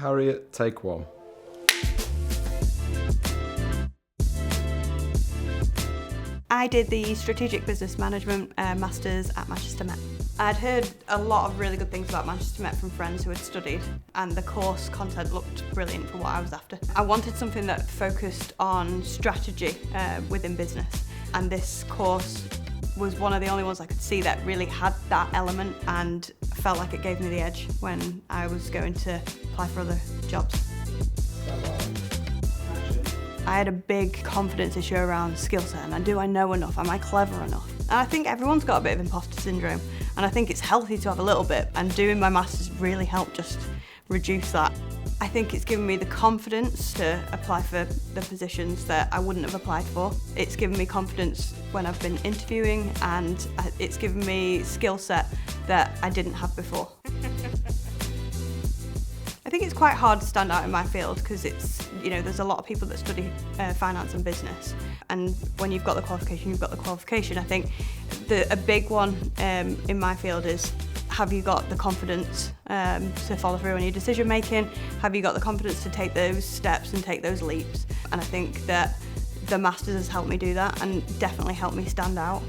Harriet, take one. I did the Strategic Business Management Masters at Manchester Met. I'd heard a lot of really good things about Manchester Met from friends who had studied, and the course content looked brilliant for what I was after. I wanted something that focused on strategy within business, and this course was one of the only ones I could see that really had that element, and felt like it gave me the edge when I was going to apply for other jobs. I had a big confidence issue around skill set, and do I know enough? Am I clever enough? And I think everyone's got a bit of imposter syndrome, and I think it's healthy to have a little bit, and doing my masters really helped just reduce that. I think it's given me the confidence to apply for the positions that I wouldn't have applied for. It's given me confidence when I've been interviewing, and it's given me skill set that I didn't have before. I think it's quite hard to stand out in my field because there's a lot of people that study finance and business, and when you've got the qualification, you've got the qualification. I think a big one in my field is, have you got the confidence to follow through on your decision making? Have you got the confidence to take those steps and take those leaps? And I think that the Masters has helped me do that and definitely helped me stand out.